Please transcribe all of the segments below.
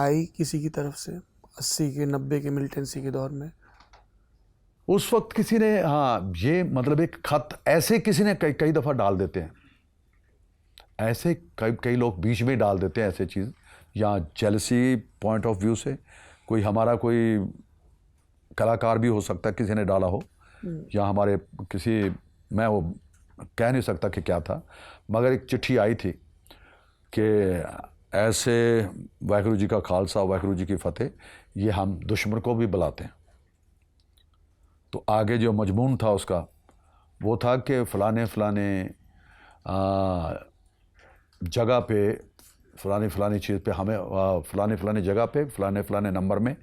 आई किसी की तरफ से 80 के 90 के मिलिटेंसी के दौर में? उस वक्त किसी ने, हाँ, ये मतलब एक खत ऐसे किसी ने कई दफ़ा डाल देते हैं, ऐसे कई लोग बीच में डाल देते हैं ऐसे चीज़, या जेलसी पॉइंट ऑफ व्यू से कोई हमारा कोई कलाकार भी हो सकता है किसी ने डाला हो, या हमारे किसी, मैं वो कह नहीं सकता कि क्या था, मगर एक चिट्ठी आई थी कि ऐसे वाहिगुरू जी का खालसा वाहिगुरू जी की फतेह, ये हम दुश्मन को भी बुलाते हैं। तो आगे जो मजमून था उसका वो था कि फ़लाने जगह पे फ़लानी चीज़ पे हमें फ़लाने जगह पे फ़लाने नंबर में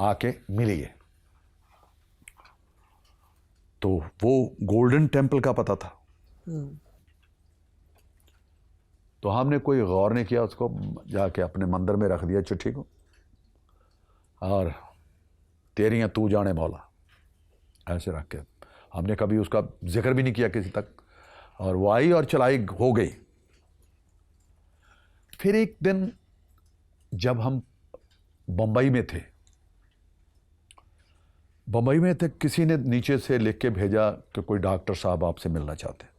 आके मिलिए। तो वो गोल्डन टेम्पल का पता था। तो हमने कोई गौर नहीं किया, उसको जाके अपने मंदिर में रख दिया चिट्ठी को, और तेरियां तू जाने मौला ऐसे रख के हमने कभी उसका जिक्र भी नहीं किया किसी तक, और वो आई और चलाई हो गई। फिर एक दिन जब हम बम्बई में थे, किसी ने नीचे से लिख के भेजा कि कोई डॉक्टर साहब आपसे मिलना चाहते हैं।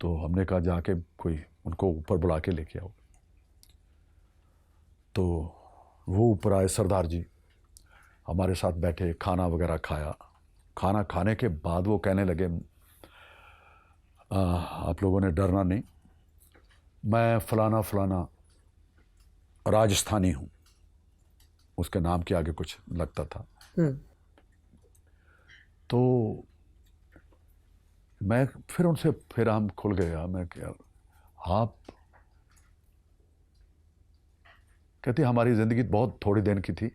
तो हमने कहा जाके कोई उनको ऊपर बुला के लेके आओ। तो वो ऊपर आए, सरदार जी हमारे साथ बैठे, खाना वगैरह खाया। खाना खाने के बाद वो कहने लगे, आप लोगों ने डरना नहीं, मैं फलाना राजस्थानी हूँ। उसके नाम के आगे कुछ लगता था। तो मैं फिर उनसे फिर हम खुल गया। मैं क्या आप, कहती हमारी ज़िंदगी बहुत थोड़ी दिन की थी,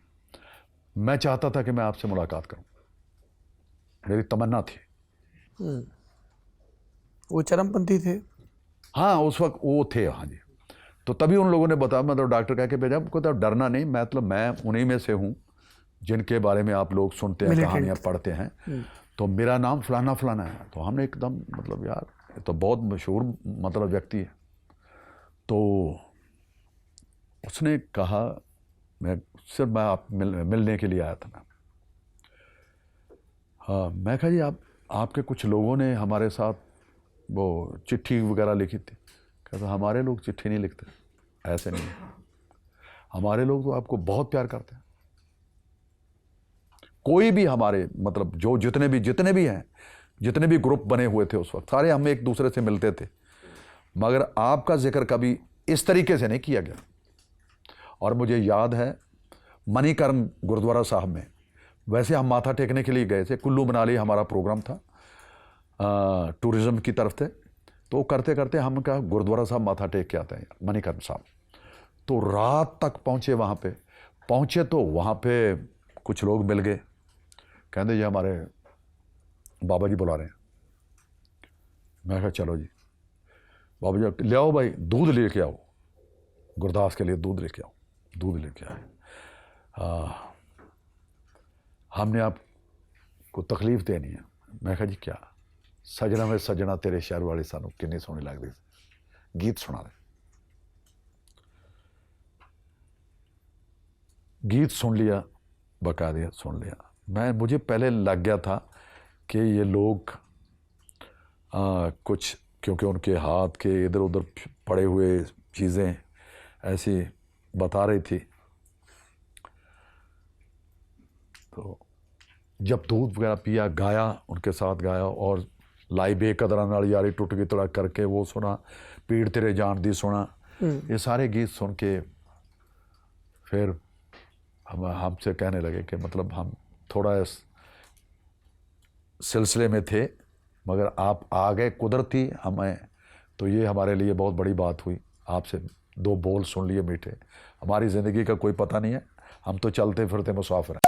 मैं चाहता था कि मैं आपसे मुलाकात करूं, मेरी तमन्ना थी। वो चरमपंथी थे? हाँ, उस वक्त वो थे। हाँ जी। तो तभी उन लोगों ने बताया, मतलब डॉक्टर कह के भेजा, को तो डरना नहीं, मतलब मैं उन्हीं में से हूँ जिनके बारे में आप लोग सुनते हैं, कहानियाँ पढ़ते हैं। तो मेरा नाम फलाना है। तो हमने एकदम, मतलब यार ये तो बहुत मशहूर मतलब व्यक्ति है। तो उसने कहा, मैं सिर्फ मैं आप मिलने के लिए आया था मैं। हाँ, मैं कहा जी आपके कुछ लोगों ने हमारे साथ वो चिट्ठी वगैरह लिखी थी। कहता हमारे लोग चिट्ठी नहीं लिखते, ऐसे नहीं, हमारे लोग तो आपको बहुत प्यार करते हैं। कोई भी हमारे, मतलब जो जितने भी हैं, जितने भी ग्रुप बने हुए थे उस वक्त, सारे हम एक दूसरे से मिलते थे, मगर आपका जिक्र कभी इस तरीके से नहीं किया गया। और मुझे याद है मणिकर्ण गुरुद्वारा साहब में, वैसे हम माथा टेकने के लिए गए थे, कुल्लू मनाली हमारा प्रोग्राम था, टूरिज्म की तरफ से। तो करते करते हम कहा गुरुद्वारा साहब माथा टेक के आते हैं मणिकर्ण साहब। तो रात तक पहुँचे, वहाँ पे पहुँचे तो वहाँ पे कुछ लोग मिल गए, कहते ये हमारे बाबा जी बुला रहे हैं। मैं कहा चलो जी। बाबा जी ले आओ भाई, दूध लेके आओ, गुरदास के लिए दूध लेके आओ। दूध लेके आए। हमने आपको तकलीफ देनी है। मैं कहा जी क्या? सजना में सजना तेरे शहर वाली सानू कितनी सोहनी लगती, गीत सुना रहे। गीत सुन लिया, बकायदा सुन लिया। मुझे पहले लग गया था कि ये लोग कुछ, क्योंकि उनके हाथ के इधर उधर पड़े हुए चीज़ें ऐसी बता रही थी। तो जब दूध वगैरह पिया, गाया, उनके साथ गाया, और लाई बेकदरा नाल यारी टुट गई तड़ा करके वो सुना, पीड़ तेरे जान दी सुना, ये सारे गीत सुन के फिर हमसे कहने लगे कि मतलब हम थोड़ा इस सिलसिले में थे, मगर आप आ गए कुदरती हमें, तो ये हमारे लिए बहुत बड़ी बात हुई। आपसे दो बोल सुन लिए मीठे। हमारी ज़िंदगी का कोई पता नहीं है, हम तो चलते फिरते मुसाफिर हैं।